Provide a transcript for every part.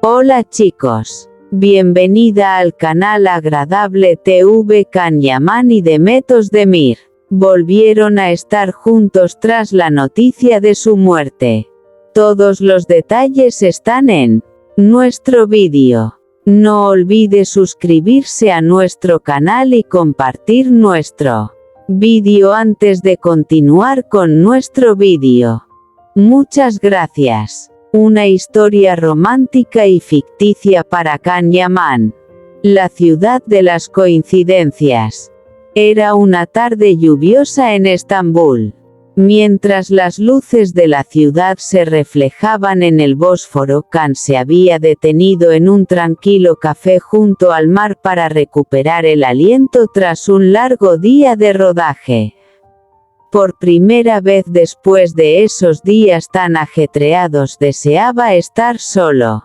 Hola chicos. Bienvenida al canal Agradable TV. Can Yaman y Demet Özdemir volvieron a estar juntos tras la noticia de su muerte. Todos los detalles están en nuestro vídeo. No olvide suscribirse a nuestro canal y compartir nuestro vídeo antes de continuar con nuestro vídeo. Muchas gracias. Una historia romántica y ficticia para Can Yaman. La ciudad de las coincidencias. Era una tarde lluviosa en Estambul. Mientras las luces de la ciudad se reflejaban en el Bósforo, Can se había detenido en un tranquilo café junto al mar para recuperar el aliento tras un largo día de rodaje. Por primera vez después de esos días tan ajetreados deseaba estar solo.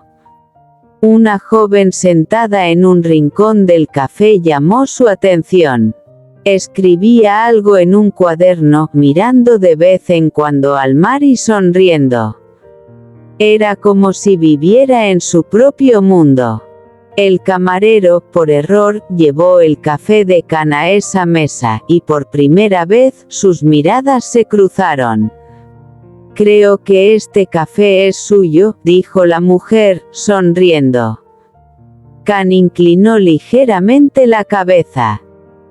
Una joven sentada en un rincón del café llamó su atención. Escribía algo en un cuaderno, mirando de vez en cuando al mar y sonriendo. Era como si viviera en su propio mundo. El camarero, por error, llevó el café de Can a esa mesa, y por primera vez, sus miradas se cruzaron. «Creo que este café es suyo», dijo la mujer, sonriendo. Can inclinó ligeramente la cabeza.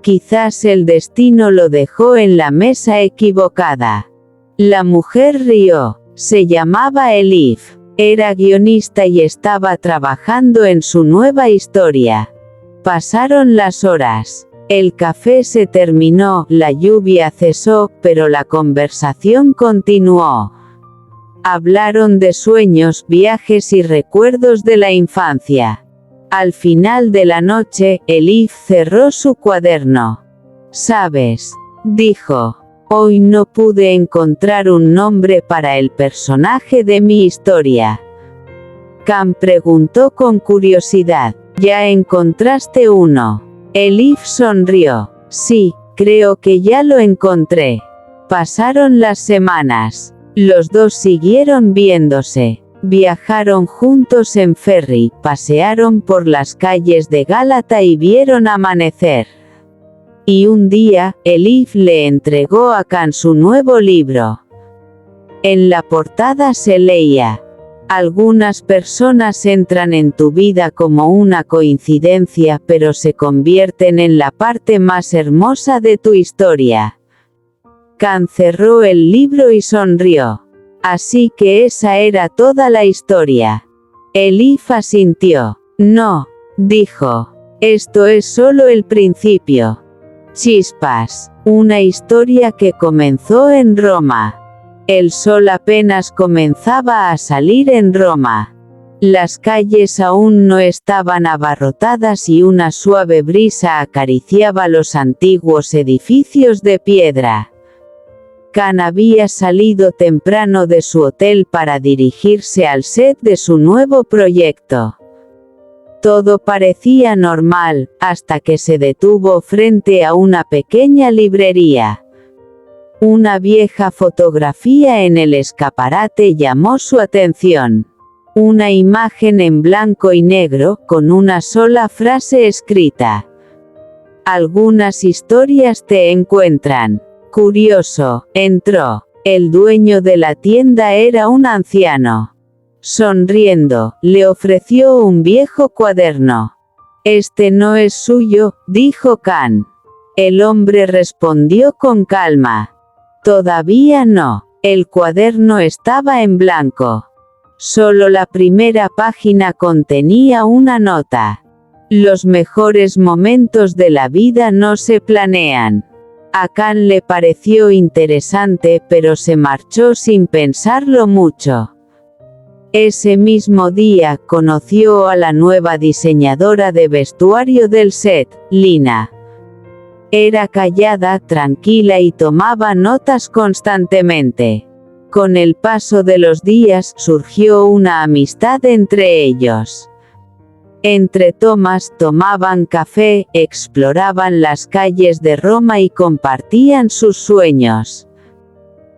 Quizás el destino lo dejó en la mesa equivocada. La mujer rió. Se llamaba Elif. Era guionista y estaba trabajando en su nueva historia. Pasaron las horas. El café se terminó, la lluvia cesó, pero la conversación continuó. Hablaron de sueños, viajes y recuerdos de la infancia. Al final de la noche, Elif cerró su cuaderno. «¿Sabes?», dijo. «Hoy no pude encontrar un nombre para el personaje de mi historia». Can preguntó con curiosidad. «¿Ya encontraste uno?». Elif sonrió. «Sí, creo que ya lo encontré». Pasaron las semanas. Los dos siguieron viéndose. Viajaron juntos en ferry, pasearon por las calles de Gálata y vieron amanecer. Y un día, Elif le entregó a Can su nuevo libro. En la portada se leía: «Algunas personas entran en tu vida como una coincidencia, pero se convierten en la parte más hermosa de tu historia». Can cerró el libro y sonrió. Así que esa era toda la historia. Elif asintió. «No», dijo. «Esto es solo el principio». Chispas. Una historia que comenzó en Roma. El sol apenas comenzaba a salir en Roma. Las calles aún no estaban abarrotadas y una suave brisa acariciaba los antiguos edificios de piedra. Can había salido temprano de su hotel para dirigirse al set de su nuevo proyecto. Todo parecía normal, hasta que se detuvo frente a una pequeña librería. Una vieja fotografía en el escaparate llamó su atención. Una imagen en blanco y negro, con una sola frase escrita: «Algunas historias te encuentran». Curioso, entró. El dueño de la tienda era un anciano. Sonriendo, le ofreció un viejo cuaderno. «Este no es suyo», dijo Can. El hombre respondió con calma. «Todavía no». El cuaderno estaba en blanco. Solo la primera página contenía una nota. «Los mejores momentos de la vida no se planean». A Can le pareció interesante, pero se marchó sin pensarlo mucho. Ese mismo día, conoció a la nueva diseñadora de vestuario del set, Lina. Era callada, tranquila y tomaba notas constantemente. Con el paso de los días, surgió una amistad entre ellos. Entre tomas, tomaban café, exploraban las calles de Roma y compartían sus sueños.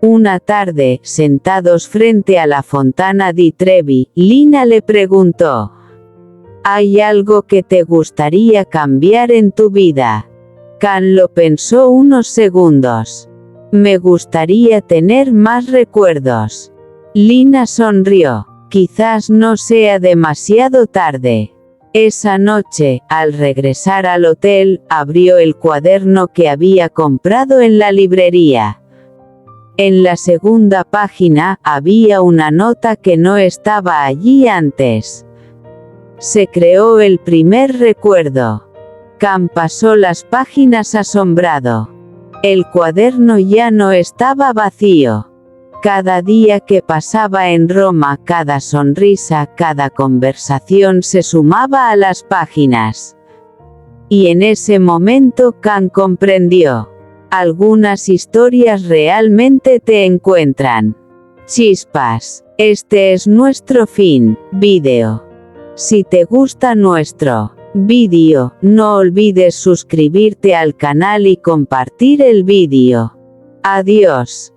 Una tarde, sentados frente a la Fontana di Trevi, Lina le preguntó: ¿hay algo que te gustaría cambiar en tu vida? Can lo pensó unos segundos. Me gustaría tener más recuerdos. Lina sonrió. Quizás no sea demasiado tarde. Esa noche, al regresar al hotel, abrió el cuaderno que había comprado en la librería. En la segunda página, había una nota que no estaba allí antes. Se creó el primer recuerdo. Can pasó las páginas asombrado. El cuaderno ya no estaba vacío. Cada día que pasaba en Roma, cada sonrisa, cada conversación se sumaba a las páginas. Y en ese momento Can comprendió. Algunas historias realmente te encuentran. Chispas. Este es nuestro fin. Vídeo. Si te gusta nuestro vídeo, no olvides suscribirte al canal y compartir el vídeo. Adiós.